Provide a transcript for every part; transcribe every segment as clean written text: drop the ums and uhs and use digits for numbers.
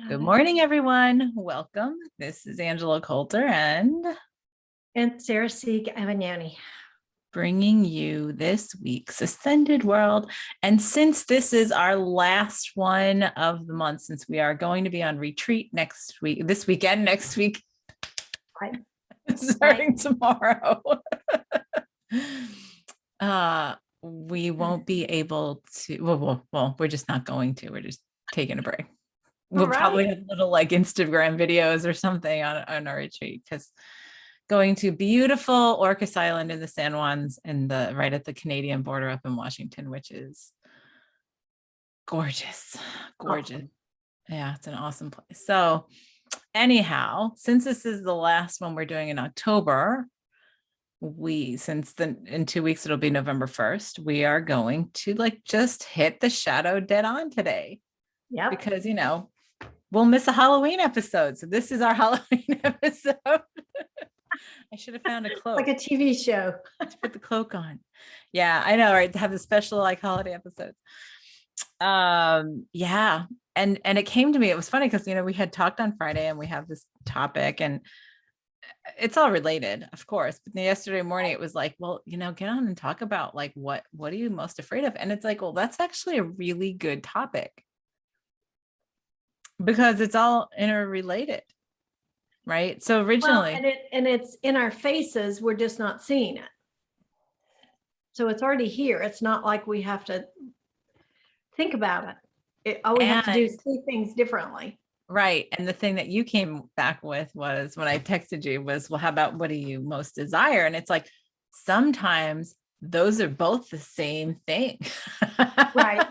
Good morning, everyone. Welcome. This is Angela Coulter And Sarah Sieg Avagnani. bringing you this week's Ascended World. And since this is our last one of the month, since we are going to be on retreat next week, this weekend, next week, Right. starting tomorrow, we won't be able to, well, we're just not going to, we're just taking a break. We'll probably have little like Instagram videos or something on our retreat, because going to beautiful Orcas Island in the San Juans and right at the Canadian border up in Washington, which is gorgeous. Awesome. Yeah, it's an awesome place. So anyhow, since this is the last one we're doing in October, in 2 weeks, it'll be November 1st, we are going to just hit the shadow dead on today. Yeah. Because, we'll miss a Halloween episode. So this is our Halloween episode. I should have found a cloak. Like a TV show. Let's put the cloak on. Yeah, I know, right? To have the special holiday episodes. Yeah. And it came to me, it was funny because, we had talked on Friday and we have this topic and it's all related, of course. But yesterday morning, it was like, well, get on and talk about what are you most afraid of? And it's like, well, that's actually a really good topic, because it's all interrelated, right? So originally, it's in our faces, we're just not seeing it. So it's already here. It's not like we have to think about it. All we have to do is see things differently. Right. And the thing that you came back with was, when I texted you, was, well, how about what do you most desire? And it's like, sometimes those are both the same thing. Right.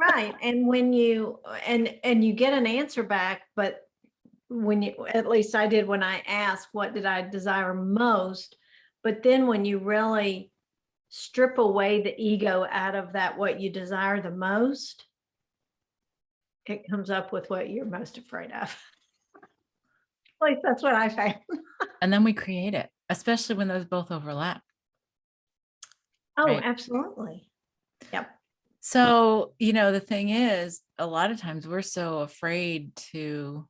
Right. And when you get an answer back, but at least I did when I asked, what did I desire most? But then when you really strip away the ego out of that, what you desire the most, it comes up with what you're most afraid of. Like, that's what I found. And then we create it, especially when those both overlap. Oh, right? Absolutely. Yep. So, the thing is, a lot of times we're so afraid to,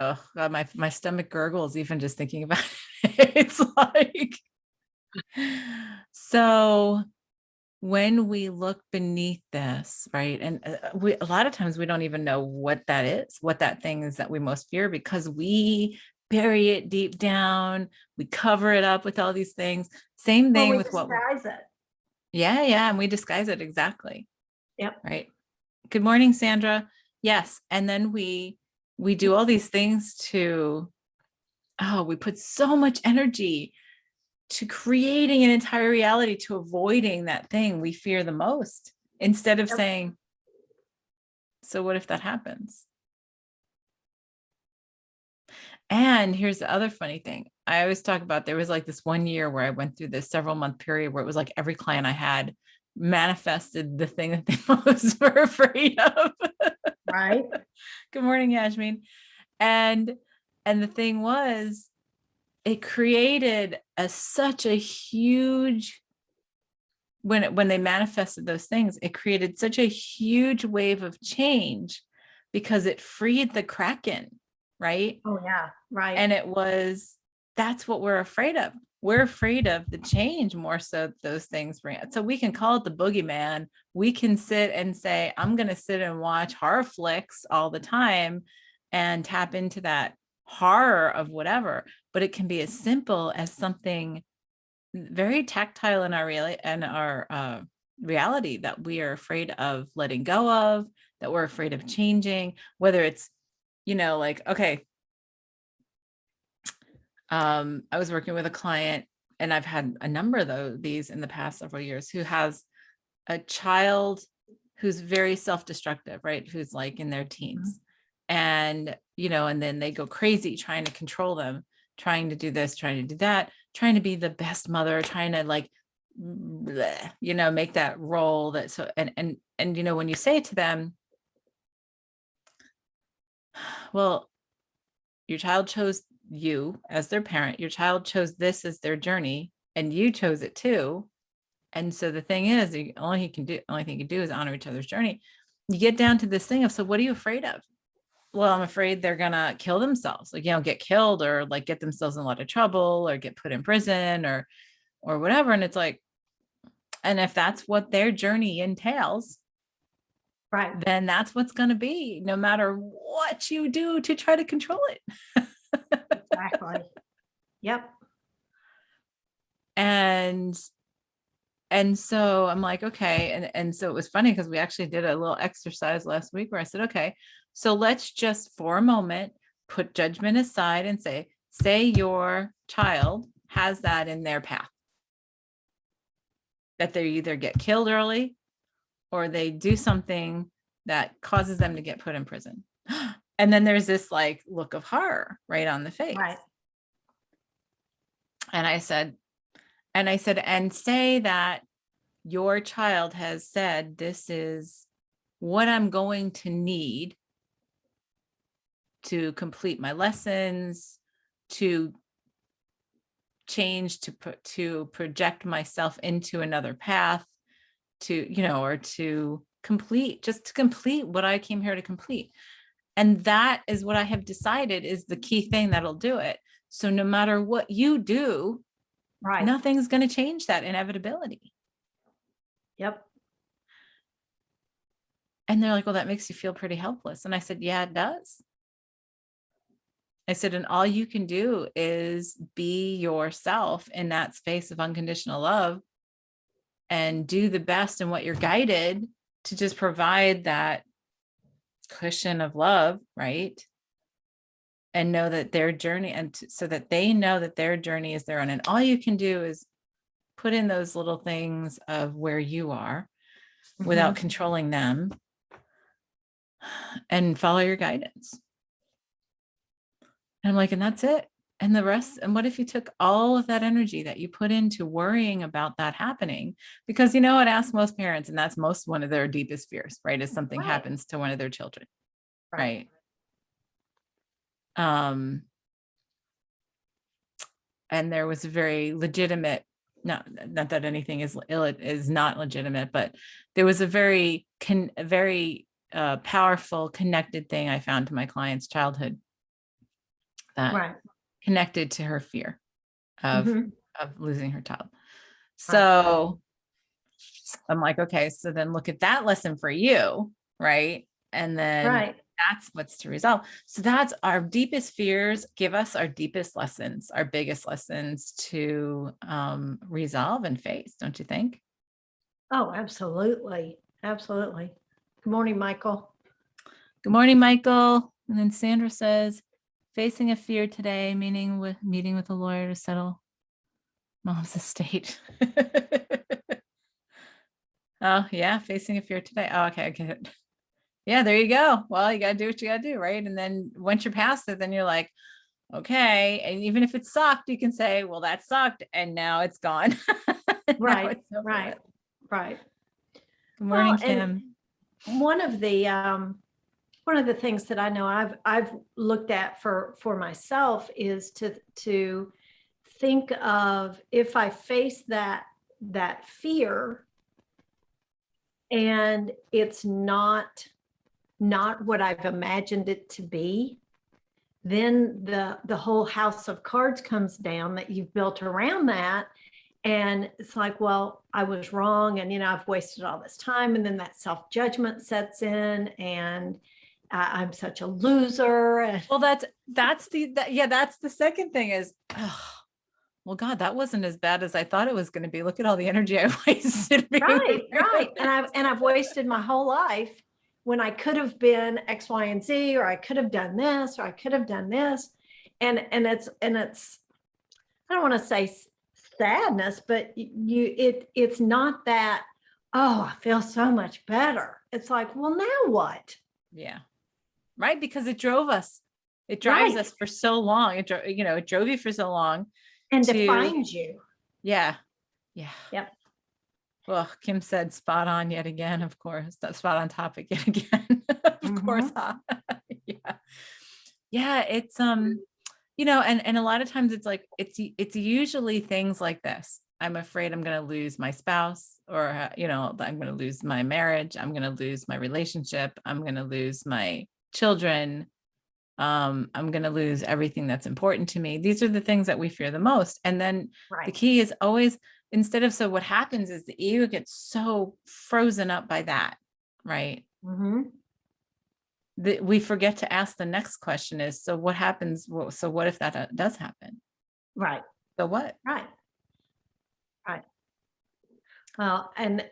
oh God, my stomach gurgles even just thinking about it. It's like, so when we look beneath this, right? And a lot of times we don't even know what that is, what that thing is that we most fear, because we bury it deep down. We cover it up with all these things. Same thing with what we disguise it. Yeah. And we disguise it. Exactly. Yep. Right. Good morning, Sandra. Yes. And then we do all these things we put so much energy to creating an entire reality, to avoiding that thing we fear the most, instead of saying, so what if that happens? And here's the other funny thing. I always talk about, there was this 1 year where I went through this several month period where it was like every client I had manifested the thing that they most were afraid of. Right. Good morning, Yasmin. And the thing was, it created such a huge, when they manifested those things, it created such a huge wave of change, because it freed the Kraken, right? Oh yeah, right. And that's what we're afraid of. We're afraid of the change more so those things bring it. So we can call it the boogeyman. We can sit and say, I'm going to sit and watch horror flicks all the time and tap into that horror of whatever. But it can be as simple as something very tactile in our reality that we are afraid of letting go of, that we're afraid of changing, whether it's, okay, I was working with a client, and I've had a number of these in the past several years, who has a child who's very self-destructive, right? Who's in their teens. And, and then they go crazy trying to control them, trying to do this, trying to do that, trying to be the best mother, trying to make that role that so, and, when you say to them, well, your child chose you as their parent, your child chose this as their journey, and you chose it too. And so the thing is, the only thing you can do is honor each other's journey. you get down to this thing of, so what are you afraid of? Well, I'm afraid they're gonna kill themselves, like, get killed, or like get themselves in a lot of trouble, or get put in prison, or whatever. And it's like, and if that's what their journey entails, Right. then that's what's going to be, no matter what you do to try to control it. Exactly. Yep. and and so I'm like, okay. And so it was funny because we actually did a little exercise last week where I said, okay, so let's just for a moment put judgment aside and say your child has that in their path, that they either get killed early or they do something that causes them to get put in prison. And then there's this like look of horror right on the face. Right. And I said, and say that your child has said, this is what I'm going to need to complete my lessons, to change, to project myself into another path, or to complete what I came here to complete. And that is what I have decided is the key thing that'll do it. So no matter what you do, Right. nothing's going to change that inevitability. Yep. And they're like, well, that makes you feel pretty helpless. And I said, yeah, it does. I said, and all you can do is be yourself in that space of unconditional love and do the best in what you're guided to, just provide that cushion of love, right? And know that their journey, so that they know that their journey is their own. And all you can do is put in those little things of where you are without controlling them, and follow your guidance. And I'm like, and that's it. And the rest, and what if you took all of that energy that you put into worrying about that happening? Because I'd ask most parents, and that's one of their deepest fears, right? Is something happens to one of their children, right? And there was a very legitimate, not that anything is not legitimate, but there was a very powerful connected thing I found to my client's childhood that connected to her fear of losing her child. So I'm like, okay, so then look at that lesson for you, right? And then that's what's to resolve. So that's our deepest fears give us our deepest lessons, our biggest lessons to resolve and face, don't you think? Oh, absolutely. Absolutely. Good morning, Michael. Good morning, Michael. And then Sandra says, facing a fear today, meeting with a lawyer to settle mom's estate. Oh, yeah, facing a fear today. Oh, okay, I get it. Yeah, there you go. Well, you got to do what you got to do, right? And then once you're past it, then you're like, okay. And even if it sucked, you can say, well, that sucked. And now it's gone. Right. Right. Good Well, morning, Kim. and one of the things that I know I've looked at for myself is to think of, if I face that fear and it's not what I've imagined it to be, then the whole house of cards comes down that you've built around that. And it's like, well, I was wrong. And, I've wasted all this time. And then that self-judgment sets in, and I'm such a loser. And well, that's the second thing is, oh, well, God, that wasn't as bad as I thought it was going to be. Look at all the energy I wasted. Right. And I've wasted my whole life when I could have been X, Y, and Z, or I could have done this, or I could have done this. And it's, I don't want to say sadness, but it's not that, oh, I feel so much better. It's like, well, now what? Yeah. Right. Because it drove us. It drives us for so long. It drove you for so long. And defines you. Yeah. Yeah. Yep. Well, Kim said spot on yet again, of course. That's spot on topic yet again. Of course. Huh? Yeah. Yeah. It's and a lot of times it's like, it's usually things like this. I'm afraid I'm going to lose my spouse, or, I'm going to lose my marriage. I'm going to lose my relationship. I'm going to lose my children. I'm going to lose everything that's important to me. These are the things that we fear the most. And then the Right. key is always, so what happens is the ego gets so frozen up by that, right? Mhm. That we forget to ask the next question is, so what happens? So what if that does happen? Right. So what? Right. Right. Well, and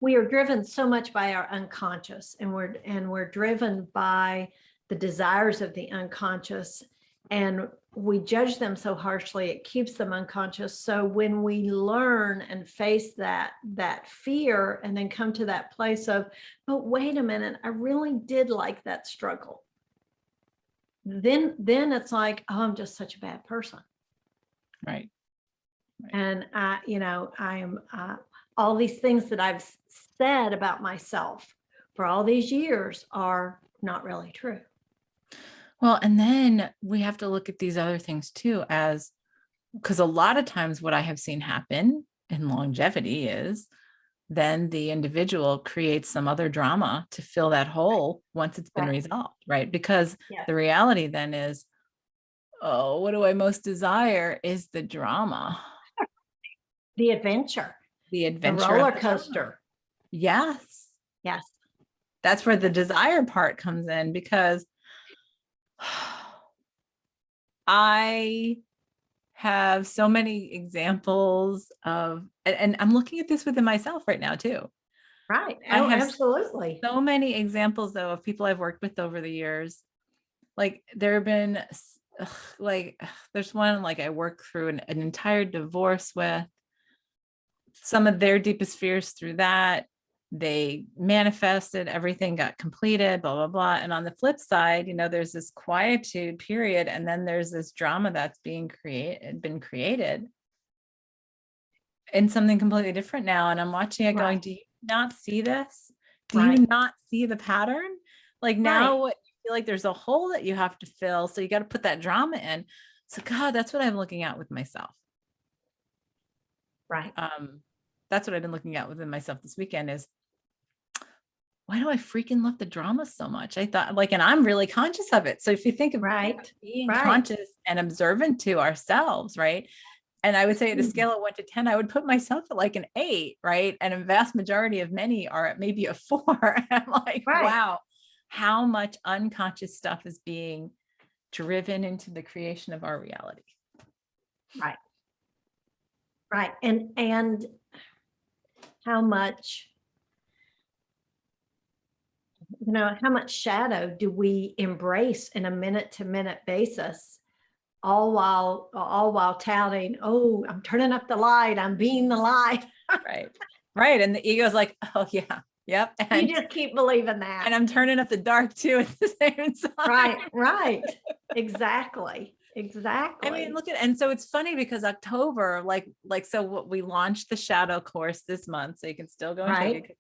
we are driven so much by our unconscious, and we're driven by the desires of the unconscious, and we judge them so harshly it keeps them unconscious. So when we learn and face that fear and then come to that place of, but wait a minute, I really did like that struggle, then it's like, oh, I'm just such a bad person. Right. And I am all these things that I've said about myself for all these years are not really true. Well, and then we have to look at these other things too, because a lot of times what I have seen happen in longevity is then the individual creates some other drama to fill that hole once it's been Right. resolved, right? Because Yeah. the reality then is, oh, what do I most desire is the drama, The adventure, the the adventure of roller the drama. coaster. Yes. Yes. That's where the desire part comes in, because I have so many examples of, and I'm looking at this within myself right now too. Right. I Oh, have absolutely. so many examples though of people I've worked with over the years. Like there have been there's one, like I worked through an entire divorce with, some of their deepest fears through that. They manifested, everything got completed, blah, blah, blah. And on the flip side, there's this quietude period. And then there's this drama that's been created in something completely different now. And I'm watching it going, Right. do you not see this? Do you Right. not see the pattern? Like now what you feel like there's a hole that you have to fill. So you got to put that drama in. So God, that's what I'm looking at with myself. Right. That's what I've been looking at within myself this weekend is, why do I freaking love the drama so much? I thought and I'm really conscious of it. So if you think of Right. being Right. conscious and observant to ourselves, right? And I would say at a scale of 1 to 10, I would put myself at like an 8, right? And a vast majority of many are at maybe a 4. I'm like, Right. wow, how much unconscious stuff is being driven into the creation of our reality. Right. Right. And how much how much shadow do we embrace in a minute to minute basis, all while touting, oh, I'm turning up the light, I'm being the light. Right. Right. And the ego's like, oh yeah. Yep. You just keep believing that. And I'm turning up the dark too at the same time. Right. Right. Exactly. Exactly. I mean, look at, and so it's funny because October, so what we launched the shadow course this month, so you can still go and take Right. it.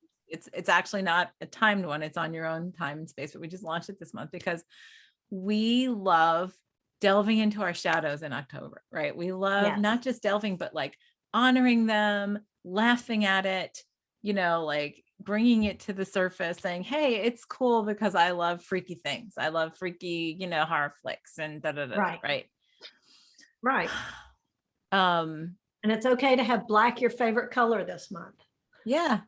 It's actually not a timed one. It's on your own time and space, but we just launched it this month because we love delving into our shadows in October, right? We love Yes. not just delving, but like honoring them, laughing at it, like bringing it to the surface, saying, hey, it's cool because I love freaky things. I love freaky, horror flicks and da da da, Right. right? Right. Um, And it's okay to have black your favorite color this month. yeah.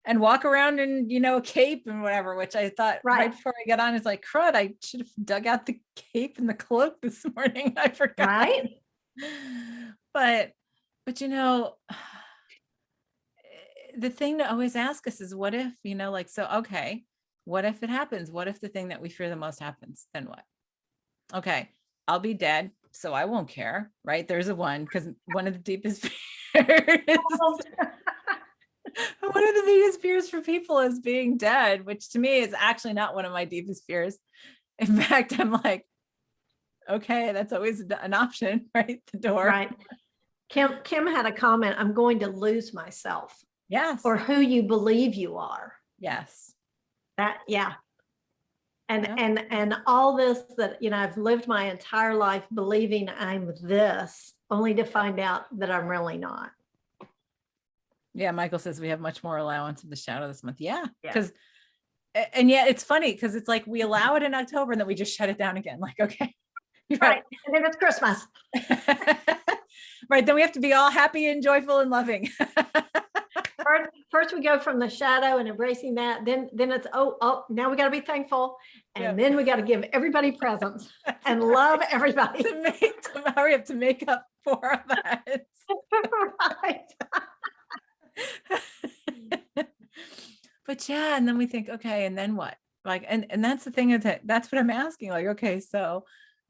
And walk around in, a cape and whatever, which I thought right before I got on, it's like, crud, I should have dug out the cape and the cloak this morning. I forgot. Right. But the thing to always ask us is, what if, okay, what if it happens? What if the thing that we fear the most happens? Then what? Okay, I'll be dead, so I won't care, right? There's a one, because one of the deepest fears, one of the biggest fears for people is being dead, which to me is actually not one of my deepest fears. In fact, I'm like, okay, that's always an option, right? The door. Right. Kim had a comment, I'm going to lose myself. Yes. Or who you believe you are. Yes. Yeah. And all this that, I've lived my entire life believing I'm this, only to find out that I'm really not. Yeah, Michael says we have much more allowance of the shadow this month. Yeah, Yeah. because and yet it's funny because it's like we allow it in October and then we just shut it down again. Like, okay, Right. And then it's Christmas. Right. Then we have to be all happy and joyful and loving. First we go from the shadow and embracing that. Then it's, now we got to be thankful. And Yep. then we got to give everybody presents and love everybody. to hurry up to make up for that. Right. But yeah, and then we think, okay, and then what? Like, and that's the thing, is that's what I'm asking. Like, okay, so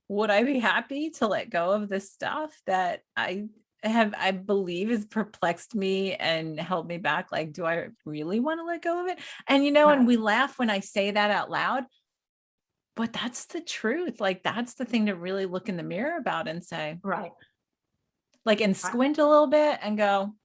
would I be happy to let go of this stuff that I believe has perplexed me and held me back? Like, do I really want to let go of it? And Right. and we laugh when I say that out loud, but that's the truth. Like, that's the thing to really look in the mirror about and say, Right. like, and squint a little bit and go,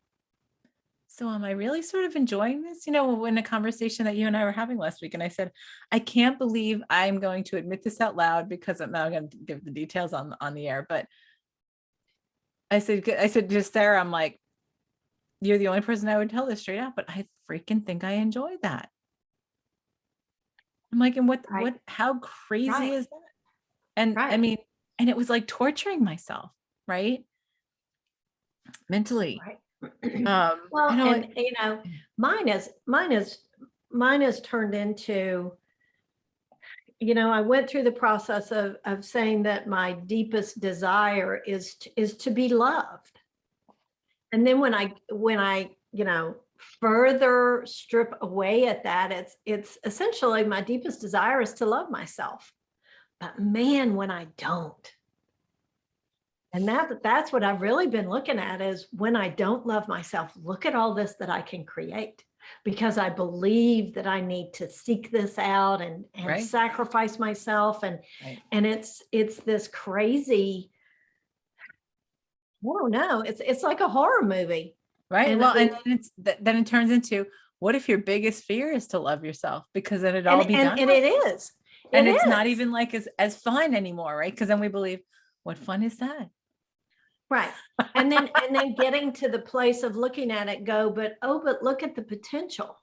so am I really sort of enjoying this? In a conversation that you and I were having last week, and I said, I can't believe I'm going to admit this out loud because I'm not going to give the details on the air. But I said to Sarah, I'm like, you're the only person I would tell this straight out, but I freaking think I enjoy that. I'm like, and how crazy is that? And I mean, and it was like torturing myself, right? Mentally. Right. Well, mine is turned into, I went through the process of saying that my deepest desire is to be loved. And then when I further strip away at that, it's essentially my deepest desire is to love myself. But man, when I don't, and that's what I've really been looking at, is when I don't love myself, look at all this that I can create, because I believe that I need to seek this out and Right. sacrifice myself. And Right. and it's this crazy, I don't know, it's like a horror movie. Right. And Well, and then it turns into, what if your biggest fear is to love yourself? Because then it'd all be done. And it is. And it's not even like as fun anymore, right? Because then we believe, what fun is that? Right. And then getting to the place of looking at it, but look at the potential.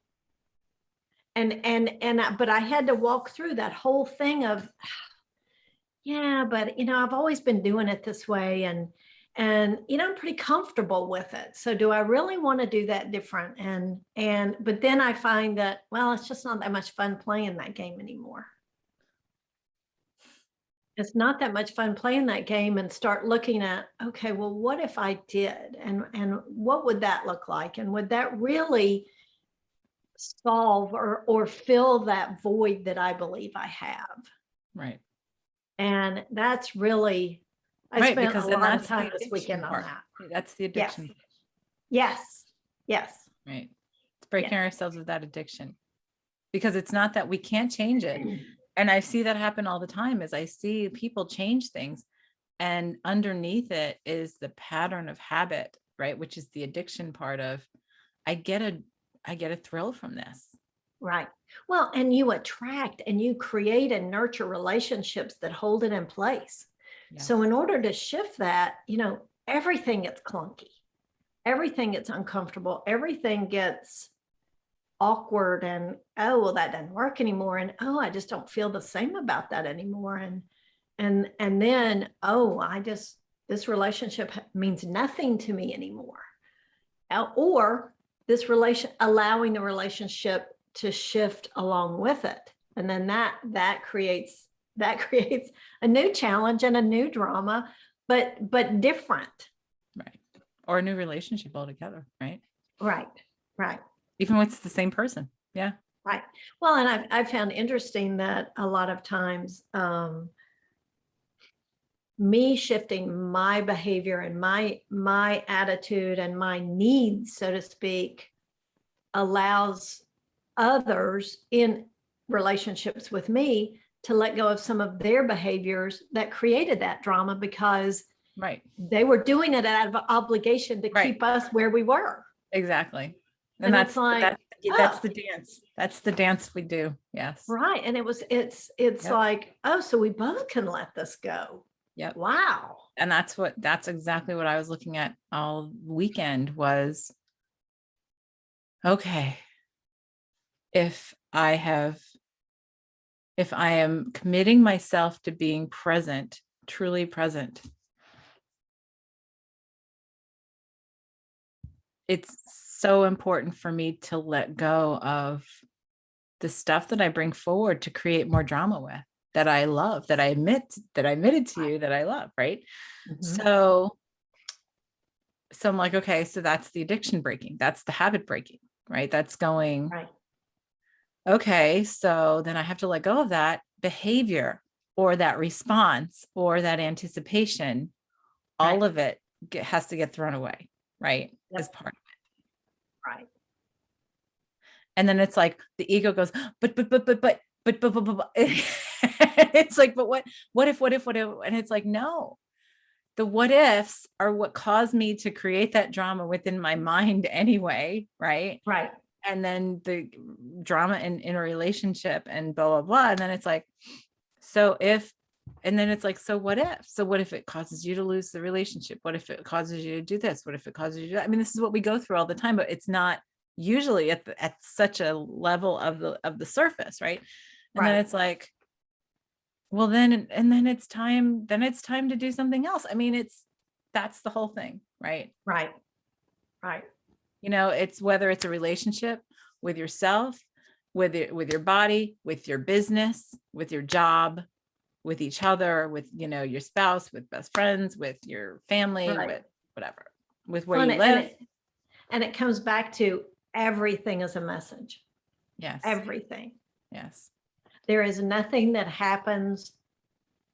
But I had to walk through that whole thing of, yeah, but I've always been doing it this way, and I'm pretty comfortable with it. So do I really want to do that different? But then I find that, well, it's just not that much fun playing that game anymore. It's not that much fun playing that game, and start looking at, okay, well, what if I did? And what would that look like? And would that really solve or fill that void that I believe I have? Right. And that's really, I spent a lot of time this weekend on that. That's the addiction. Yes. Right. It's breaking ourselves of that addiction, because it's not that we can't change it. And I see that happen all the time, as I see people change things, and underneath it is the pattern of habit, right? Which is the addiction part of, I get a thrill from this. Right. Well, and you attract and you create and nurture relationships that hold it in place. Yeah. So in order to shift that, everything gets clunky, everything gets uncomfortable, everything gets awkward, and that doesn't work anymore, and I just don't feel the same about that anymore, and then this relationship means nothing to me anymore, or allowing the relationship to shift along with it, and then that creates a new challenge and a new drama, but different, right? Or a new relationship altogether, right? Right. Even when it's the same person. Yeah. Right. Well, and I've found interesting that a lot of times me shifting my behavior and my attitude and my needs, so to speak, allows others in relationships with me to let go of some of their behaviors that created that drama, because they were doing it out of obligation to keep us where we were. Exactly. And that's Yeah, that's oh, the dance. That's the dance we do. Yes. right. And it's Yep. like, oh, so we both can let this go. Yep. Wow. And that's exactly what I was looking at all weekend was, okay, if I have, if I am committing myself to being present, truly present, it's so important for me to let go of the stuff that I bring forward to create more drama with, that I love, that I admitted to you that I love, right? Mhm. So I'm like, okay, so that's the addiction breaking, that's the habit breaking, right? That's going, Right. okay, so then I have to let go of that behavior or that response or that anticipation. Right. All of it has to get thrown away, right? As Yep. part. Right. And then it's like the ego goes, but. It's like, but what if? And it's like, no, the what ifs are what caused me to create that drama within my mind anyway, right? Right. And then the drama in a relationship and blah blah blah. And then it's like, so if, and then it's like, so what if? So what if it causes you to lose the relationship? What if it causes you to do this? What if it causes you to do that? I mean, this is what we go through all the time, but it's not usually at such a level of the surface, right? And then Right. it's like, well then, and then it's time to do something else. I mean, that's the whole thing, right? Right. Right. It's whether it's a relationship with yourself, with your body, with your business, with your job, with each other, with your spouse, with best friends, with your family, Right. with whatever, with where Well, you live. and it comes back to everything is a message. Yes. Everything. Yes. There is nothing that happens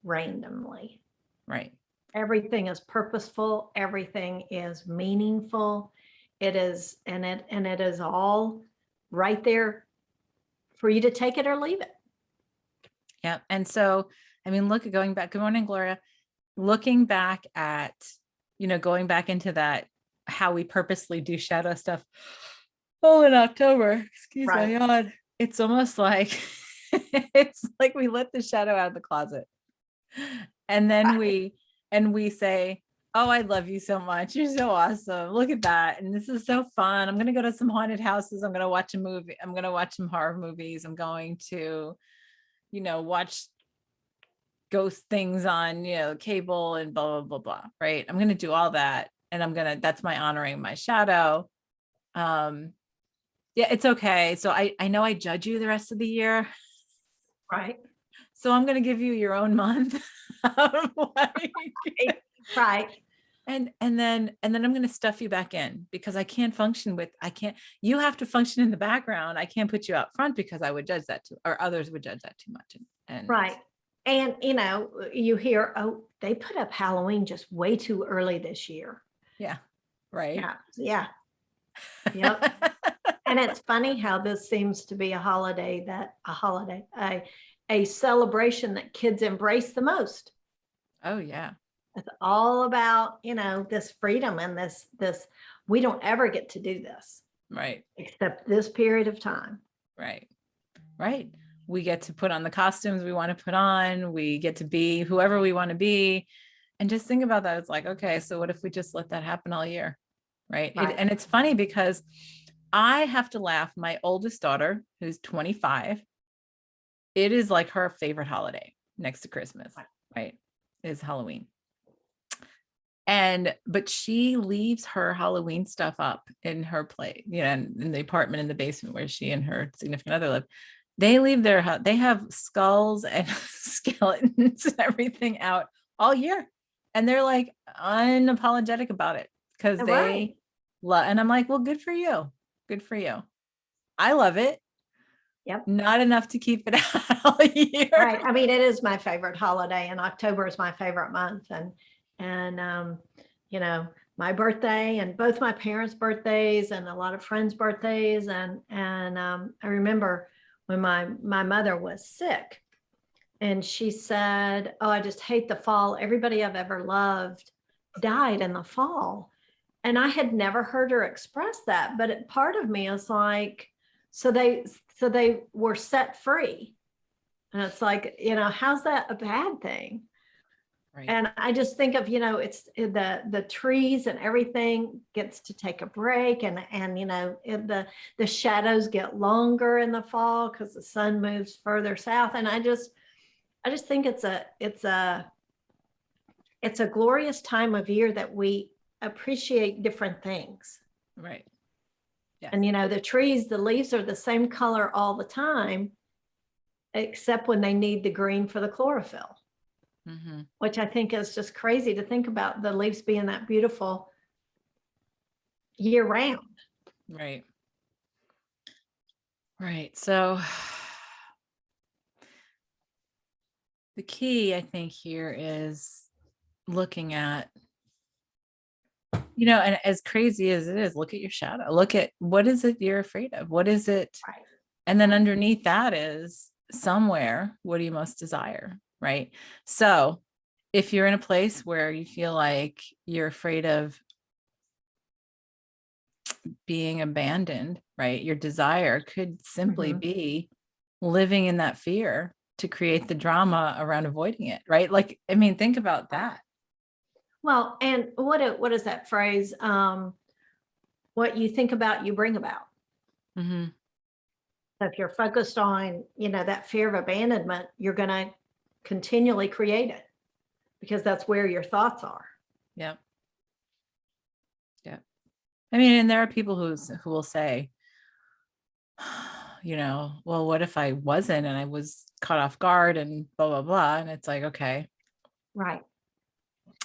randomly. Right. Everything is purposeful. Everything is meaningful. It is, and it is all right there for you to take it or leave it. Yeah. And so, I mean, look at going back. Good morning, Gloria. Looking back at, going back into that, how we purposely do shadow stuff. Oh, in October, excuse my Right. yawn. It's almost like it's like we let the shadow out of the closet. And then Right. we say, oh, I love you so much. You're so awesome. Look at that. And this is so fun. I'm going to go to some haunted houses. I'm going to watch a movie. I'm going to watch some horror movies. I'm going to, watch ghost things on, cable and blah, blah, blah, blah. Right. I'm going to do all that. And that's my honoring my shadow. Um, yeah, it's okay. So I know I judge you the rest of the year. Right. So I'm going to give you your own month. Right. And then I'm going to stuff you back in because I can't, you have to function in the background. I can't put you out front because I would judge that too, or others would judge that too much. And Right. And you hear, oh, they put up Halloween just way too early this year. yeah, right. Yeah. Yeah. Yep. And it's funny how this seems to be a a celebration that kids embrace the most. Oh yeah. It's all about, this freedom and this, we don't ever get to do this Right. except this period of time. Right. Right. We get to put on the costumes we want to put on. We get to be whoever we want to be. And just think about that. It's like, okay, so what if we just let that happen all year? Right. Right. And it's funny because I have to laugh. My oldest daughter, who's 25, it is like her favorite holiday next to Christmas, right? Is Halloween. But she leaves her Halloween stuff up in her play, in the apartment in the basement where she and her significant other live. They have skulls and skeletons and everything out all year. And they're like unapologetic about it because Right. they love, and I'm like, well, good for you. Good for you. I love it. Yep. Not enough to keep it out all year. Right. I mean, it is my favorite holiday, and October is my favorite month. And my birthday and both my parents' birthdays and a lot of friends' birthdays. And I remember when my mother was sick and she said, oh, I just hate the fall. Everybody I've ever loved died in the fall. And I had never heard her express that, but part of me is like, So they were set free. And it's like, how's that a bad thing? Right. And I just think of, it's the trees and everything gets to take a break, and the shadows get longer in the fall because the sun moves further south. And I just think it's a glorious time of year that we appreciate different things. Right. Yes. And the trees, the leaves are the same color all the time, except when they need the green for the chlorophyll. Mm-hmm. Which I think is just crazy to think about, the leaves being that beautiful year round. Right. Right. So the key, I think, here is looking at, and as crazy as it is, look at your shadow. Look at what is it you're afraid of? What is it? Right. And then underneath that is somewhere, what do you most desire? Right. So if you're in a place where you feel like you're afraid of being abandoned, right? Your desire could simply be living in that fear to create the drama around avoiding it, right? Like, I mean, think about that. Well, and what is that phrase? What you think about, you bring about. Mm-hmm. So if you're focused on, that fear of abandonment, you're going to continually create it because that's where your thoughts are. Yep. Yep. I mean, and there are people who will say, well, what if I wasn't and I was caught off guard and blah, blah, blah. And it's like, okay, Right.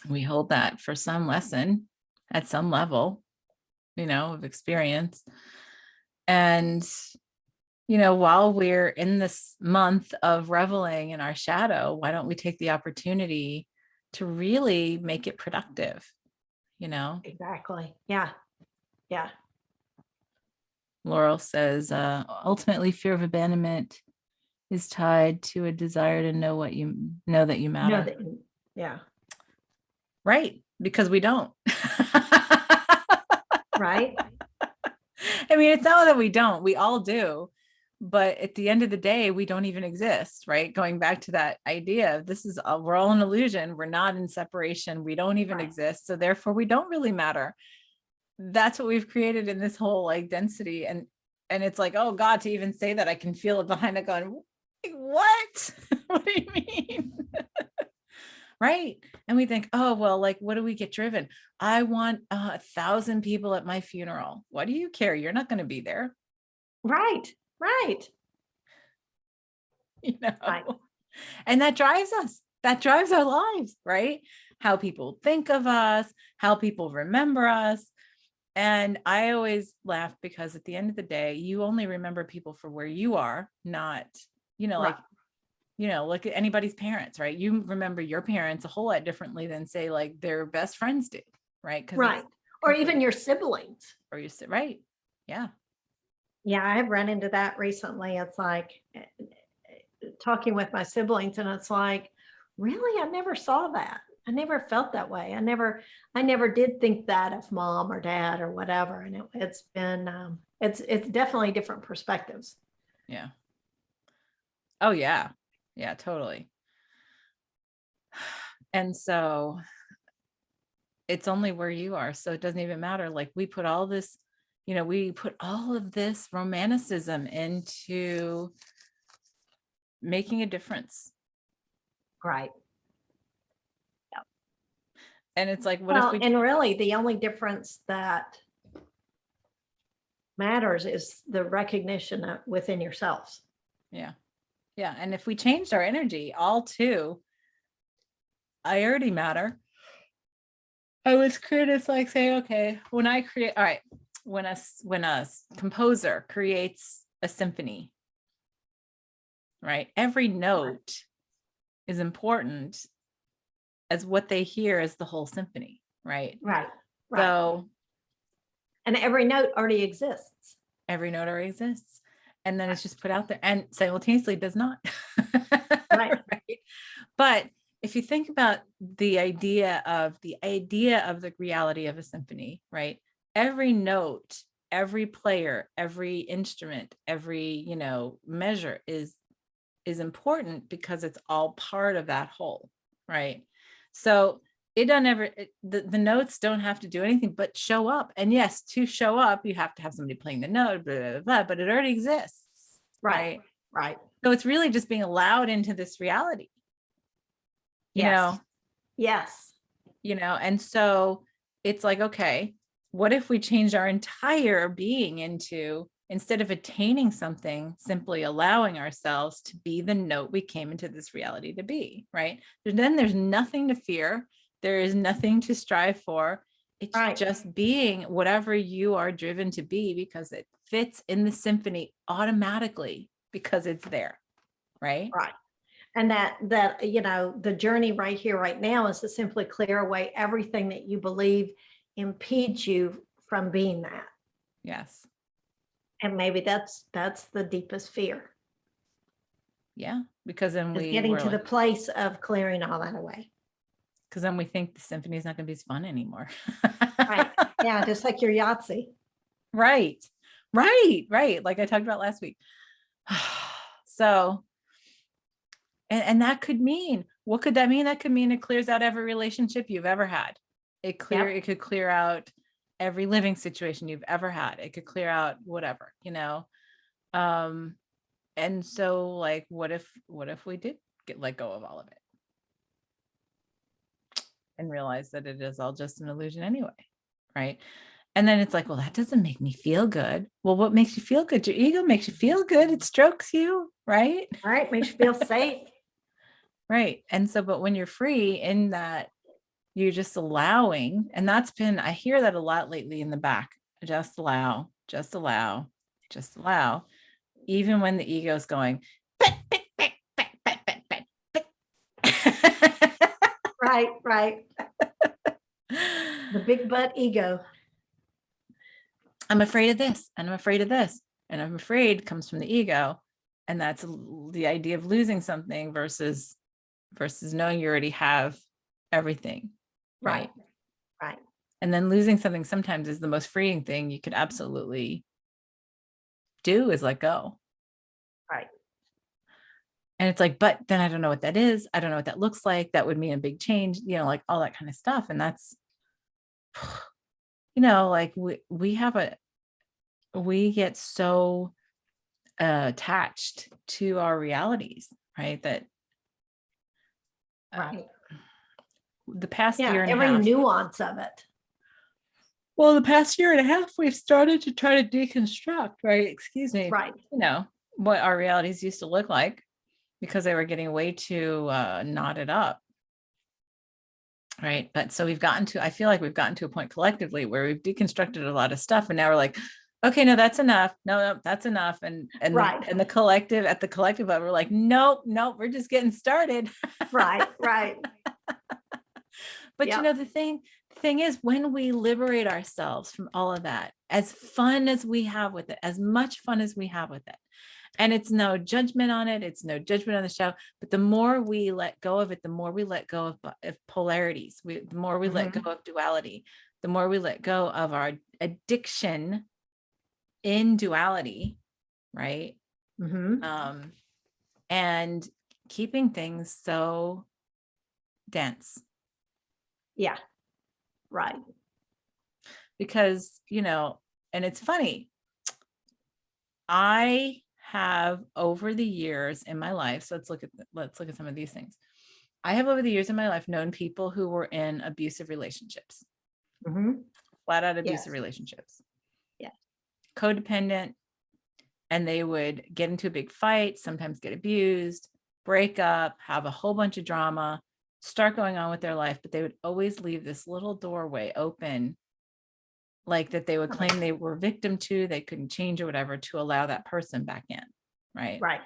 we hold that for some lesson at some level, of experience. And, while we're in this month of reveling in our shadow, why don't we take the opportunity to really make it productive, Exactly. Yeah. Yeah. Laurel says, ultimately, fear of abandonment is tied to a desire to know that you matter. Yeah. Right. Because we don't. Right. I mean, it's not that we don't, we all do. But at the end of the day, we don't even exist, right? Going back to that idea, we're all an illusion. We're not in separation. We don't even exist. So therefore we don't really matter. That's what we've created in this whole like density. And it's like, oh God, to even say that, I can feel it behind it going, what? What do you mean? Right. And we think, oh, well, like, what do we get driven? I want 1,000 people at my funeral. What do you care? You're not going to be there. Right. Right. Right. And that drives us. That drives our lives, right? How people think of us, how people remember us. And I always laugh because at the end of the day, you only remember people for where you are, not, like, look at anybody's parents, right? You remember your parents a whole lot differently than say like their best friends do, right? Right. Or even your siblings. Or you sit right. Yeah. Yeah, I have run into that recently. It's like talking with my siblings, and it's like, really, I never saw that. I never felt that way. I never did think that of mom or dad or whatever. And it's been, it's definitely different perspectives. Yeah. Oh yeah. Yeah, totally. And so it's only where you are. So it doesn't even matter. Like we put all this, we put all of this romanticism into making a difference. Right. Yep. And it's like, and really the only difference that matters is the recognition within yourselves. Yeah. Yeah. And if we changed our energy all to, I already matter. I was curious, like say, okay, when I create, all right, when a composer creates a symphony, right? Every note is important as what they hear as the whole symphony, right? Right. So, and every note already exists. Every note already exists. And then it's just put out there and simultaneously does not. Right. Right. But if you think about the idea of the reality of a symphony, right? Every note, every player, every instrument, every, measure is important because it's all part of that whole, right? So it doesn't ever the notes don't have to do anything but show up. And yes, to show up, you have to have somebody playing the note, blah, blah, blah, but it already exists, Right. right? Right. So it's really just being allowed into this reality, you Yes. know, Yes. and so it's like, okay, what if we change our entire being into, instead of attaining something, simply allowing ourselves to be the note we came into this reality to be, right? Then there's nothing to fear. There is nothing to strive for. It's Right. just being whatever you are driven to be, because it fits in the symphony automatically because it's there, right? Right. And that, the journey right here, right now is to simply clear away everything that you believe impedes you from being that. Yes. And maybe that's the deepest fear, Yeah. Because then is we getting were to the like, place of clearing all that away. because then we think the symphony is not going to be as fun anymore. Right. Yeah. Just like your Yahtzee. Right. Right. Like I talked about last week. So, and that could mean, what could that mean? That could mean it clears out every relationship you've ever had. It Yep. could clear out every living situation you've ever had. It could clear out whatever, Um, and so like, what if we did let go of all of it and realize that it is all just an illusion anyway, right? And then it's like, well, that doesn't make me feel good. Well, what makes you feel good? Your ego makes you feel good. It strokes you, right? All right. Makes you feel safe. Right. And so, but when you're free in that, you're just allowing, and I hear that a lot lately in the back. Just allow, just allow, just allow. Even when the ego is going, Right. Right. The big butt ego. I'm afraid of this, and I'm afraid of this, and I'm afraid comes from the ego. And that's the idea of losing something versus knowing you already have everything, Right. right? Right. And then losing something sometimes is the most freeing thing you could absolutely do, is let go. Right. And it's like, but then I don't know what that is. I don't know what that looks like. That would mean a big change, like all that kind of stuff. And that's, like we get so attached to our realities, right? That Right. the past Yeah. year and a Every half, nuance of it. well, the past year and a half, we've started to try to deconstruct, right? Excuse me. Right. What our realities used to look like, because they were getting way too knotted up. Right. But so I feel like we've gotten to a point collectively where we've deconstructed a lot of stuff. And now we're like, okay, no, that's enough. No, that's enough. Right. The collective, at the collective level, we're like, nope, we're just getting started. Right. Right. But Yep. the thing is, when we liberate ourselves from all of that, as fun as we have with it, as much fun as we have with it, and it's no judgment on it, it's no judgment on the show, but the more we let go of it, the more we let go of polarities, the more we let go of duality, the more we let go of our addiction in duality, right? And keeping things so dense. Yeah. Right. Because, and it's funny, I have over the years in my life, so let's look at some of these things. I have over the years in my life known people who were in abusive relationships, flat out abusive relationships, codependent, and they would get into a big fight, sometimes get abused, break up, have a whole bunch of drama, start going on with their life, but they would always leave this little doorway open, like that they would claim they were victim to, they couldn't change or whatever, to allow that person back in. Right. Right.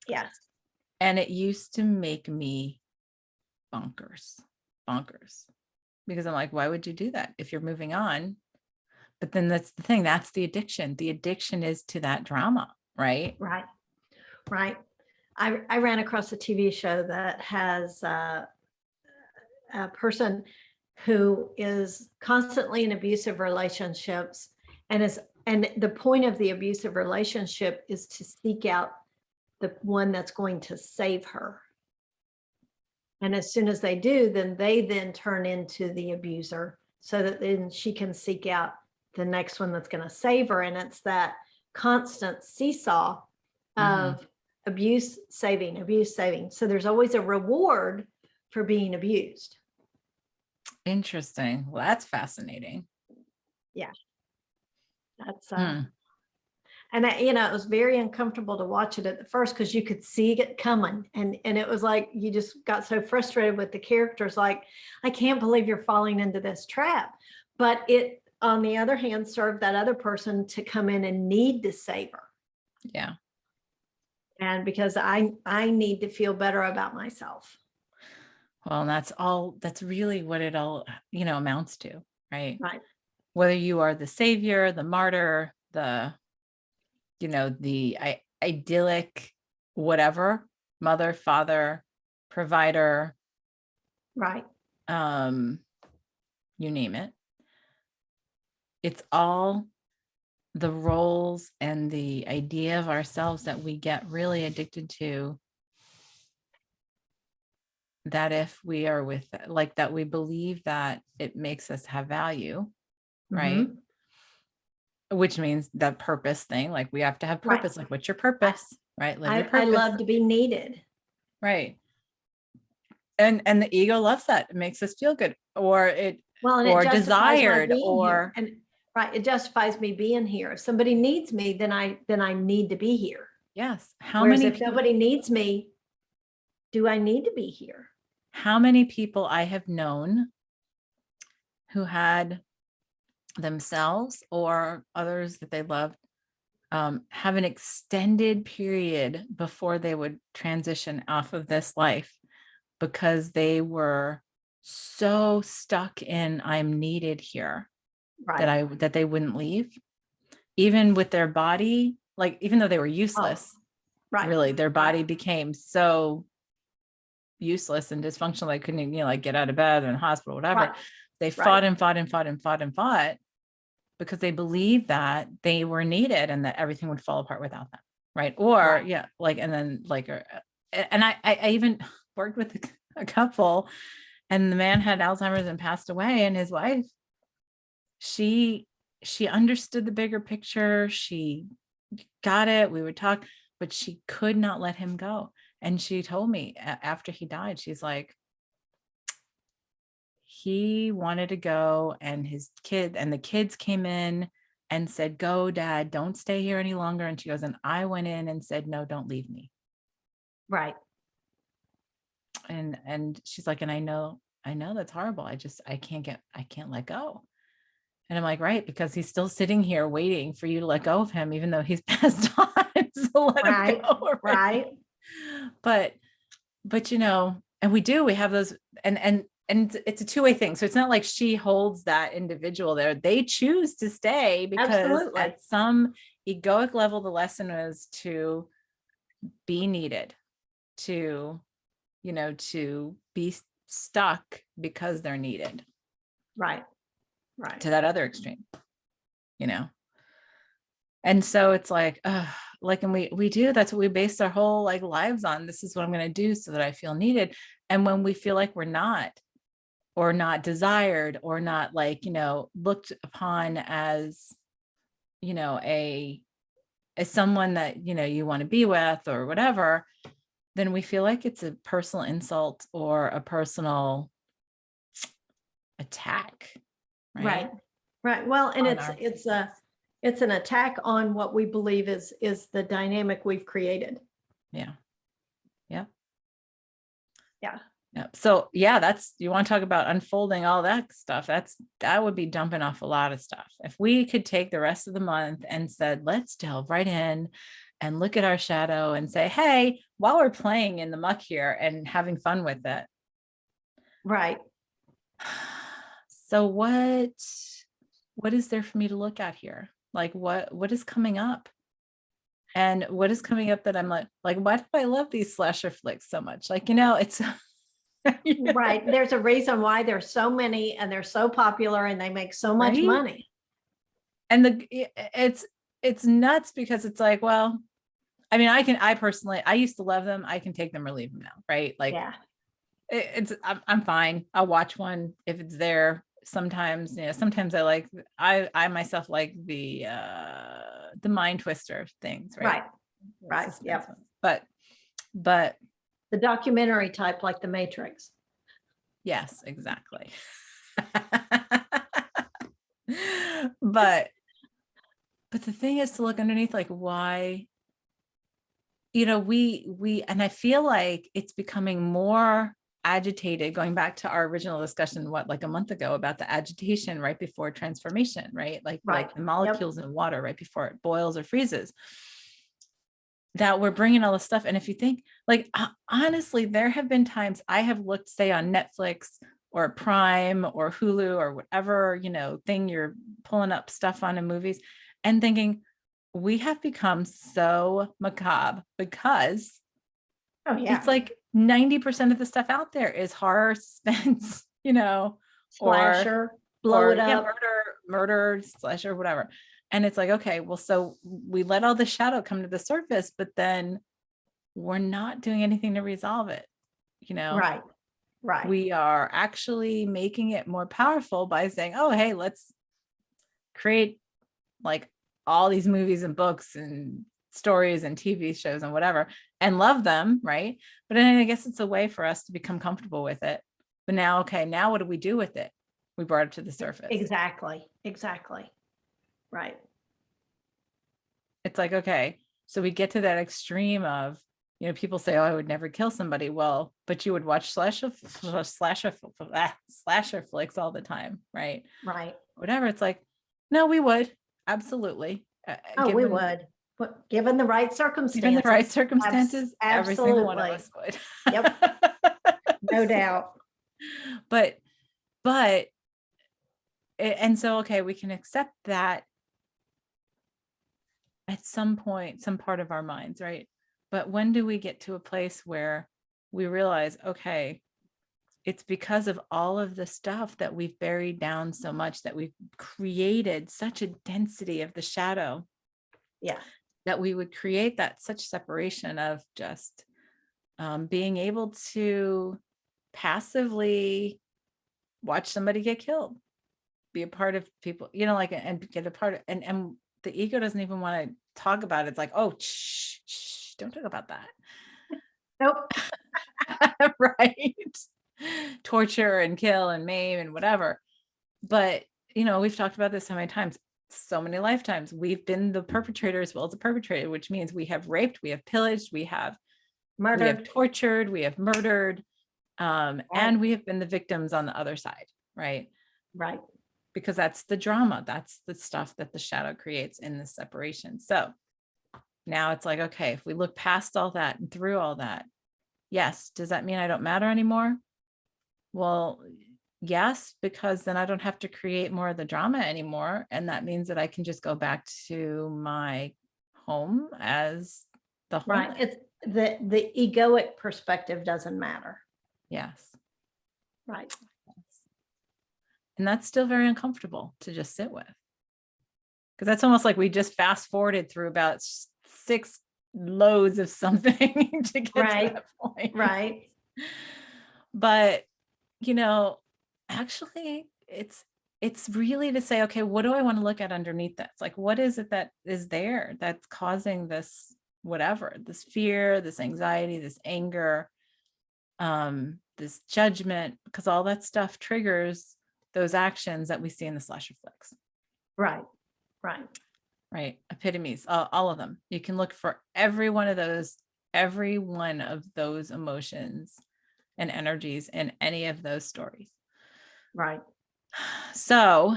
Yes. And it used to make me bonkers, because I'm like, why would you do that if you're moving on? But then that's the thing, that's the addiction. The addiction is to that drama, right? Right. Right. I ran across a TV show that has a person who is constantly in abusive relationships, And the point of the abusive relationship is to seek out the one that's going to save her. And as soon as they do, then they then turn into the abuser so that then she can seek out the next one that's going to save her. And it's that constant seesaw of abuse, saving, abuse, saving. So there's always a reward for being abused. Interesting. Well, that's fascinating. Yeah. That's Hmm. and it was very uncomfortable to watch it at the first because you could see it coming, and it was like you just got so frustrated with the characters, like, I can't believe you're falling into this trap. But it, on the other hand, served that other person to come in and need to save her. Yeah. And because I need to feel better about myself. Well, that's really what it all, amounts to, right? Right. Whether you are the savior, the martyr, the idyllic, whatever, mother, father, provider, Right. you name it. It's all the roles and the idea of ourselves that we get really addicted to, that if we are with, like, that we believe that it makes us have value, right? Which means the purpose thing, like we have to have Right. purpose. Like, what's your purpose, right? Live your I purpose, love to be needed. right? And the ego loves that. It makes us feel good, or Well, and or it justifies my desired, being here. or And right, it justifies me being here. If somebody needs me, then I need to be here. yes. How Whereas many if people? nobody needs me, do I need to be here? How many people I have known who had themselves or others that they loved have an extended period before they would transition off of this life, because they were so stuck in I'm needed here Right. that they wouldn't leave, even with their body, like even though they were Oh, useless, right. really their body Right. became so useless and dysfunctional they couldn't, like, get out of bed or in the hospital, whatever. Right. They Right. fought and fought and fought and fought and fought because they believed that they were needed and that everything would fall apart without them, right? Or Right. yeah, like, and then like, and I even worked with a couple, and the man had Alzheimer's and passed away, and his wife, she understood the bigger picture. She got it. We would talk, but she could not let him go. And she told me after he died, she's like, he wanted to go, and the kids came in and said, go, dad, don't stay here any longer. And she goes, and I went in and said, no, don't leave me. Right. And she's like, and I know that's horrible. I can't let go. And I'm like, right, because he's still sitting here waiting for you to let go of him, even though he's passed on. So let him go already. Right. But and we have those, and it's a two-way thing. So it's not like she holds that individual there. They choose to stay because Absolutely. at some egoic level, the lesson was to be needed, to be stuck because they're needed, Right. Right. to that other extreme, and so it's like, and we do, that's what we base our whole like lives on. This is what I'm going to do so that I feel needed. And when we feel like we're not, or not desired, or not, like, looked upon as, as someone that, you want to be with or whatever, then we feel like it's a personal insult or a personal attack. Right. Right. Well, and On our- it's an attack on what we believe is the dynamic we've created. Yeah. Yeah. Yeah. Yeah. So yeah, you want to talk about unfolding all that stuff. That would be dumping off a lot of stuff. If we could take the rest of the month and said, let's delve right in and look at our shadow and say, hey, while we're playing in the muck here and having fun with it. Right. So what is there for me to look at here? Like what is coming up? And what is coming up that I'm like, why do I love these slasher flicks so much? Like, it's Right. There's a reason why there's so many and they're so popular and they make so much right? money. and it's nuts because it's like, well, I mean, I personally, I used to love them. I can take them or leave them now, right? Like Yeah. I'm fine. I'll watch one if it's there. Sometimes, sometimes I myself like the mind twister things, right? Right. The Right. suspense Yep. ones. But The documentary type, like The Matrix. yes, exactly. but the thing is to look underneath, like, why, we and I feel like it's becoming more agitated, going back to our original discussion, like a month ago, about the agitation right before transformation, right? Like Right. the Yep. molecules in water right before it boils or freezes, that we're bringing all this stuff. And if you think, like, honestly, there have been times I have looked, say, on Netflix or Prime or Hulu or whatever, thing you're pulling up stuff on in movies, and thinking, we have become so macabre because Oh, yeah. it's like 90% of the stuff out there is horror, suspense, or Slasher, blow it yeah, up. murder, slasher, whatever. And it's like, okay, well, so we let all the shadow come to the surface, but then we're not doing anything to resolve it. Right. Right. We are actually making it more powerful by saying, oh, hey, let's create like all these movies and books and stories and TV shows and whatever, and love them, right? But then I guess it's a way for us to become comfortable with it. But now, okay, now what do we do with it? We brought it to the surface. Exactly. Exactly. Right. It's like, okay, so we get to that extreme of, people say, oh, I would never kill somebody. Well, but you would watch slasher flicks all the time, right? Right. Whatever. It's like, no, we would. Absolutely. Oh, we would. But given the right Given the right circumstances, circumstances, every single one of absolutely. us would. Yep. No doubt. but but and so, okay, we can accept that at some point, some part of our minds, right? But when do we get to a place where we realize, okay, it's because of all of the stuff that we've buried down so much, that we've created such a density of the shadow, Yeah. that we would create that such separation of just being able to passively watch somebody get killed, be a part of people, like, and get a part of, and the ego doesn't even want to talk about it. It's like, oh, shh, don't talk about that. Nope. Right. Torture and kill and maim and whatever. But we've talked about this so many times, so many lifetimes. We've been the perpetrator as well as the perpetrator, which means we have raped, we have pillaged, we have Murdered. tortured, we have murdered, Right. and we have been the victims on the other side, right? Right. Because that's the drama, that's the stuff that the shadow creates in the separation. So now it's like, okay, if we look past all that and through all that, yes, does that mean I don't matter anymore? Well, yes, because then I don't have to create more of the drama anymore. And that means that I can just go back to my home as the home. Right. It's the egoic perspective doesn't matter. Yes. Right. And that's still very uncomfortable to just sit with. Because that's almost like we just fast forwarded through about 6 loads of something to get Right. to that point. Right. But, actually it's really to say, okay, what do I want to look at underneath this? Like, what is it that is there that's causing this, whatever, this fear, this anxiety, this anger, this judgment, because all that stuff triggers those actions that we see in the slasher flicks. Right. Right. Right. Epitomes, all of them. You can look for every one of those emotions and energies in any of those stories. Right. So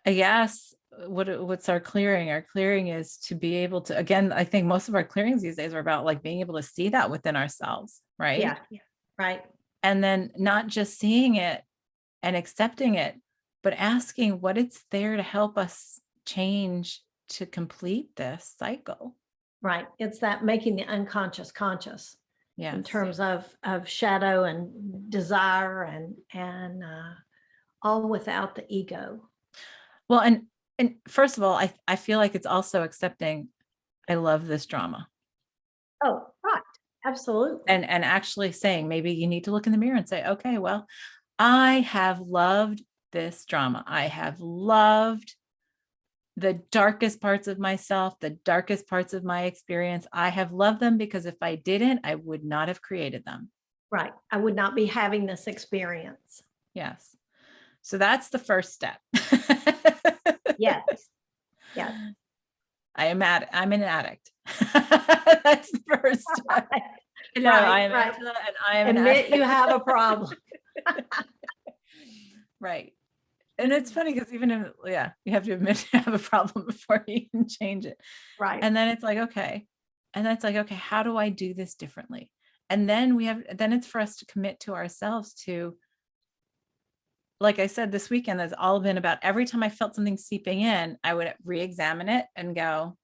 I guess what's our clearing? Our clearing is to be able to, again, I think most of our clearings these days are about like being able to see that within ourselves, right? Yeah. Right. And then not just seeing it and accepting it, but asking what it's there to help us change to complete this cycle. Right. It's that making the unconscious conscious. Yes. In terms of shadow and desire and all without the ego. Well, and first of all, I feel like it's also accepting I love this drama. Oh, right. Absolutely. And actually saying maybe you need to look in the mirror and say, okay, well, I have loved this drama. I have loved the darkest parts of myself, the darkest parts of my experience. I have loved them because if I didn't, I would not have created them. Right. I would not be having this experience. Yes. So that's the first step. Yes. Yes. I'm an addict. That's the first step. No, I Right. am Right. Angela and I am an Admit you addict. have a problem. Right. And it's funny because even if, yeah, you have to admit you have a problem before you can change it. Right. And then it's like, okay. And then it's like, okay, how do I do this differently? And then then it's for us to commit to ourselves to, like I said, this weekend has all been about every time I felt something seeping in, I would re-examine it and go,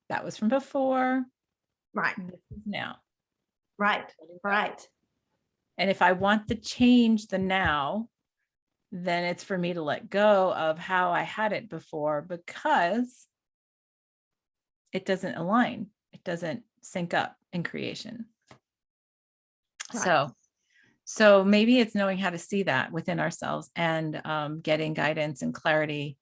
that was from before. Right. This is now. Right. Right. And if I want the change, the now, then it's for me to let go of how I had it before because it doesn't align. It doesn't sync up in creation. Right. So maybe it's knowing how to see that within ourselves and getting guidance and clarity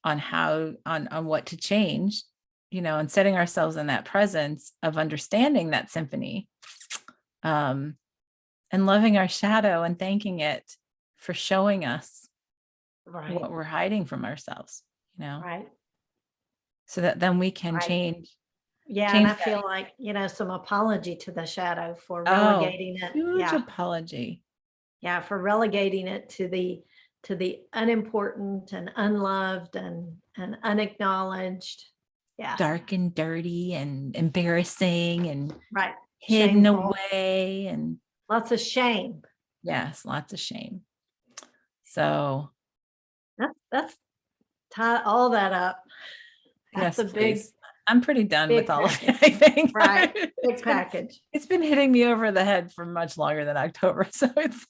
on how on what to change, and setting ourselves in that presence of understanding that symphony, and loving our shadow and thanking it for showing us Right. what we're hiding from ourselves, Right. so that then we can Right. change Yeah, and change I that. feel like, some apology to the shadow for Oh, relegating it. huge Yeah. apology. Yeah, for relegating it to the unimportant and unloved and unacknowledged. Yeah. Dark and dirty and embarrassing and Right. hidden Shameful. away, and Lots of shame. yes, lots of shame. So That's tie all that up. That's yes, a big, please. I'm pretty done with big all of it, package. I think. Right. Big package. It's been hitting me over the head for much longer than October. So it's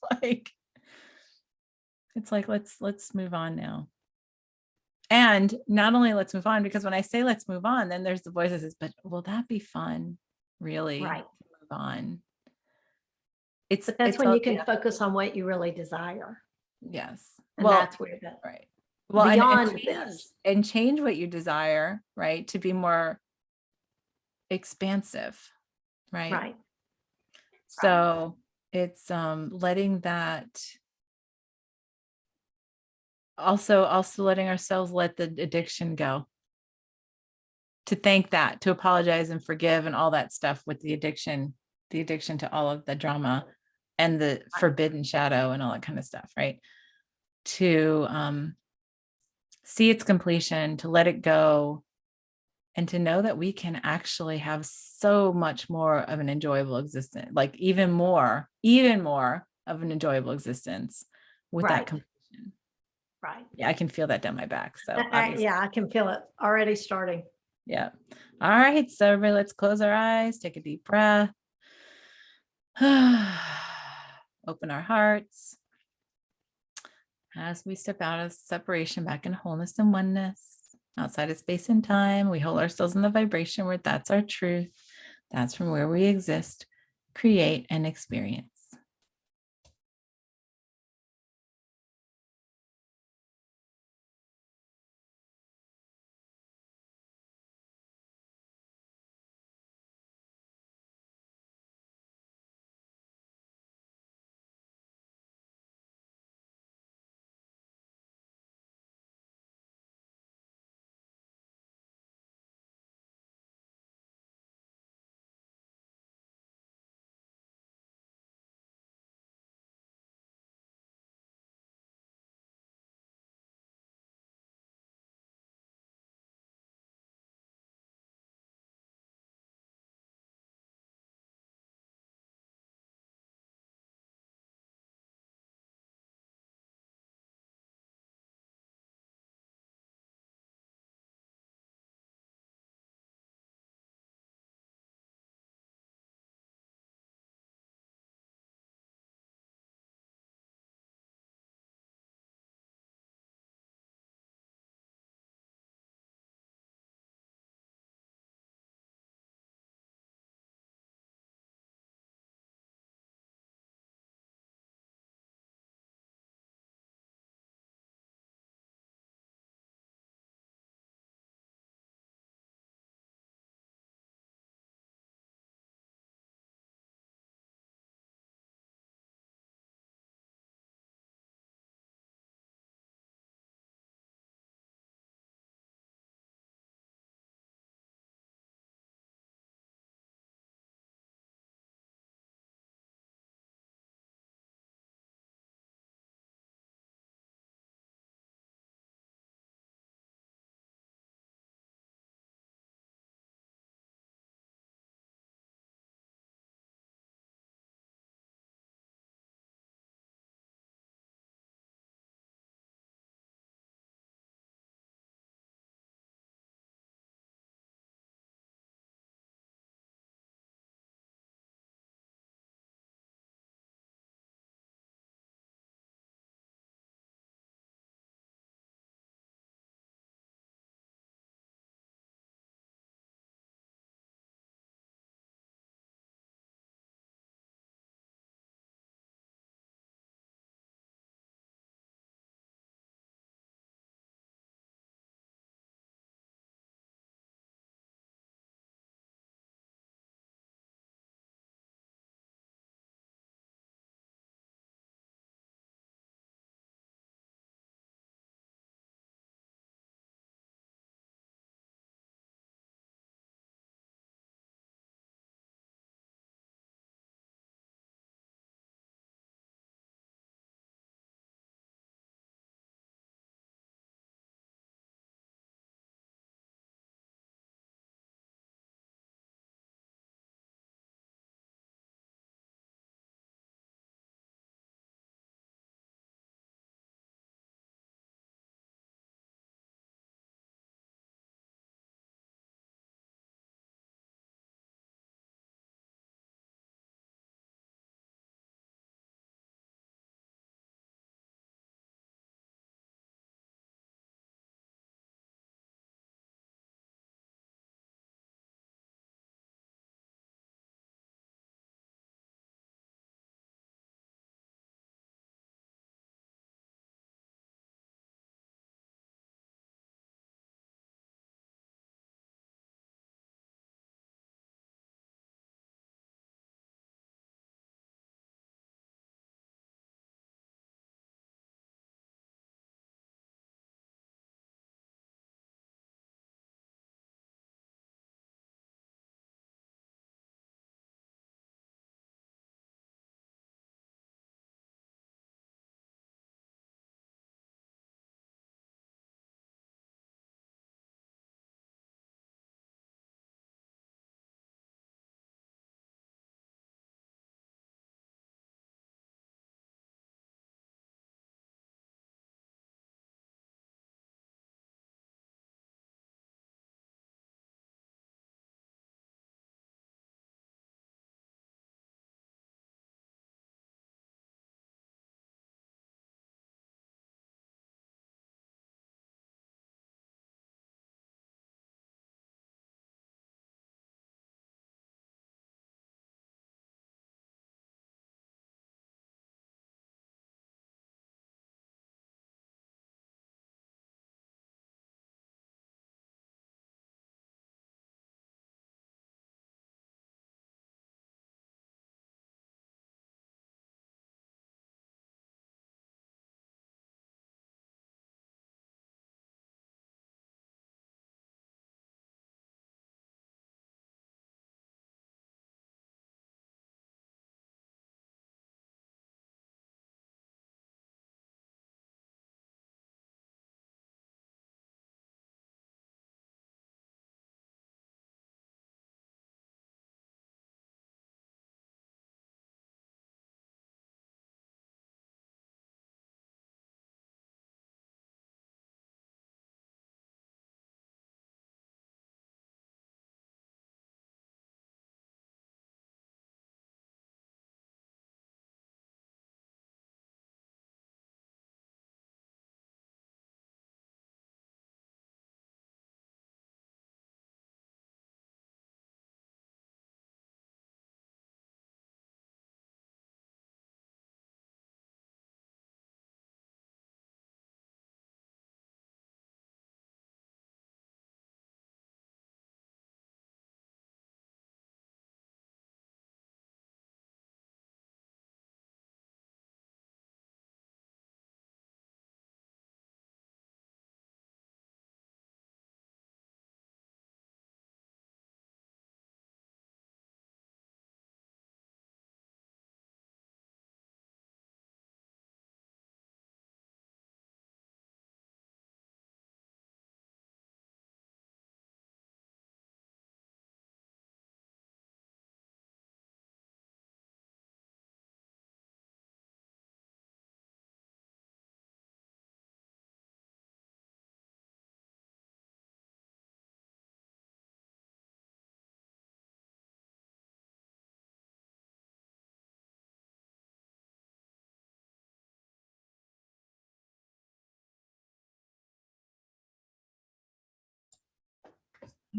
like let's move on now. And not only let's move on, because when I say let's move on, then there's the voice that says, but will that be fun? Really Right. to move on. It's But that's it's when all you can yeah, focus on what you really desire. yes. And Well, that's where the right. Well, and beyond change this. and change what you desire, right? To be more expansive, right? Right. Right. So it's letting that, also letting ourselves let the addiction go, to thank that, to apologize and forgive and all that stuff with the addiction to all of the drama and the Right. forbidden shadow and all that kind of stuff, right? To see its completion, to let it go, and to know that we can actually have so much more of an enjoyable existence, like even more of an enjoyable existence with that Right. completion. Right. Yeah, I can feel that down my back. So obviously, Yeah, I can feel it already starting. yeah. All right. So everybody, let's close our eyes, take a deep breath. Open our hearts as we step out of separation back in wholeness and oneness. Outside of space and time, we hold ourselves in the vibration where that's our truth. That's from where we exist, create, and experience.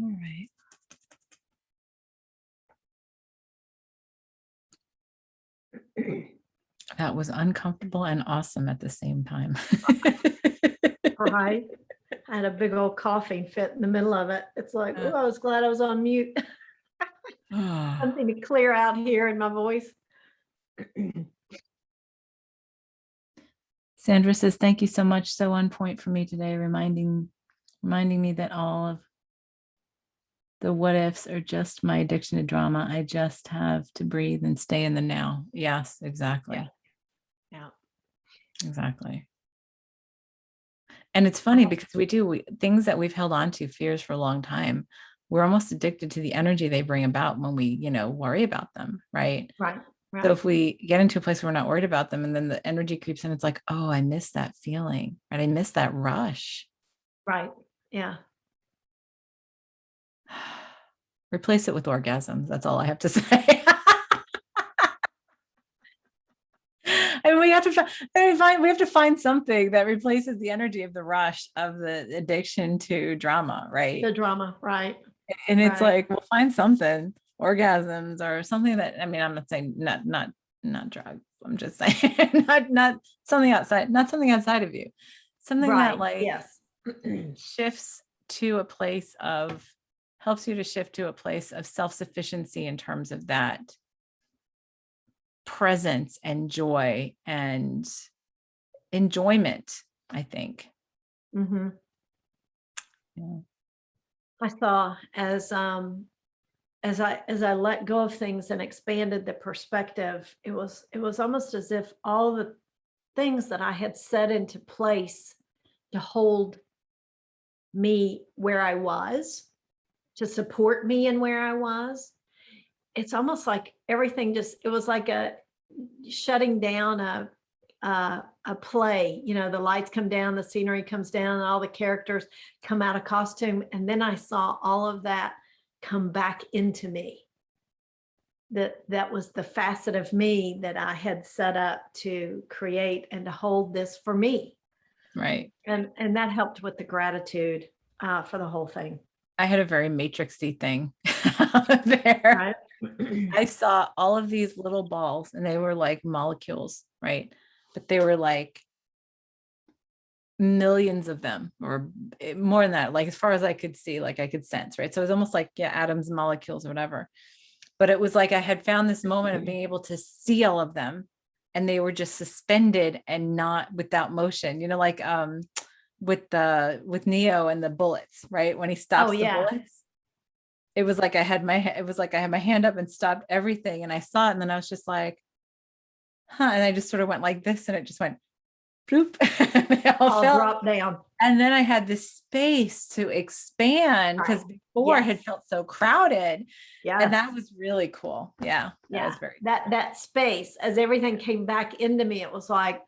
All right. That was uncomfortable and awesome at the same time. Right. I had a big old coughing fit in the middle of it. It's like, oh, I was glad I was on mute. Ah. Something to clear out here in my voice. Sandra says, thank you so much. So on point for me today, reminding me that all of the what ifs are just my addiction to drama. I just have to breathe and stay in the now. Yes, exactly. Yeah. Exactly. And it's funny because things that we've held on to, fears for a long time, we're almost addicted to the energy they bring about when we, worry about them, right? Right. So Right. if we get into a place where we're not worried about them and then the energy creeps in, it's like, oh, I miss that feeling, right? I miss that rush. Right. Yeah. Replace it with orgasms. That's all I have to say. And we have to find something that replaces the energy of the rush of the addiction to drama, right? The drama. Right. And it's Right. like, we'll find something, orgasms or something that, I mean, I'm not saying not drugs. I'm just saying not something outside of you, something that Right. like Yes. shifts to a place of helps you to shift to a place of self-sufficiency in terms of that presence and joy and enjoyment, I think. Hmm. Yeah. I saw as I let go of things and expanded the perspective, it was almost as if all the things that I had set into place to hold me where I was, to support me in where I was, it's almost like everything just it was like a shutting down a play. The lights come down, the scenery comes down, and all the characters come out of costume, and then I saw all of that come back into me. That was the facet of me that I had set up to create and to hold this for me. Right. And that helped with the gratitude for the whole thing. I had a very matrixy thing there. Right. I saw all of these little balls and they were like molecules, right? But they were like millions of them or more than that, like as far as I could see, like I could sense, right? So it was almost like, yeah, atoms, molecules, or whatever. But it was like I had found this moment of being able to see all of them and they were just suspended and not without motion, like with Neo and the bullets, right? When he Oh stops the yeah. bullets, it was like I had my hand up and stopped everything and I saw it and then I was just like, huh, and I just sort of went like this and it just went bloop. They all All fell. drop down. And then I had this space to expand because Right. before it Yes. had felt so crowded. And that Yes. was really cool. Yeah, that Yeah. was very That space, as everything came back into me, it was like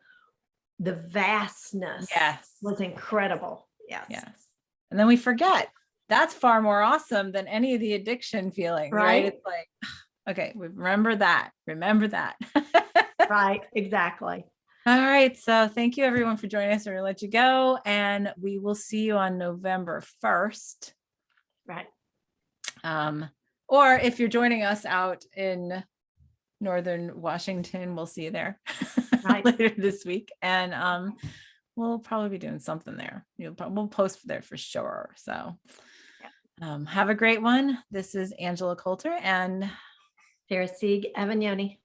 the vastness yes, was incredible. Yes. yes. And then we forget that's far more awesome than any of the addiction feelings, right? Right. It's like, okay, remember that. Remember that. Right. Exactly. All right. So thank you everyone for joining us. We're gonna let you go and we will see you on November 1st. Right. Or if you're joining us out in Northern Washington, we'll see you there Right. later this week. And we'll probably be doing something there. We'll post there for sure. So have a great one. This is Angela Coulter and Sarah Sieg Avagnoni.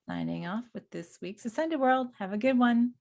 signing off with this week's Ascended World. Have a good one.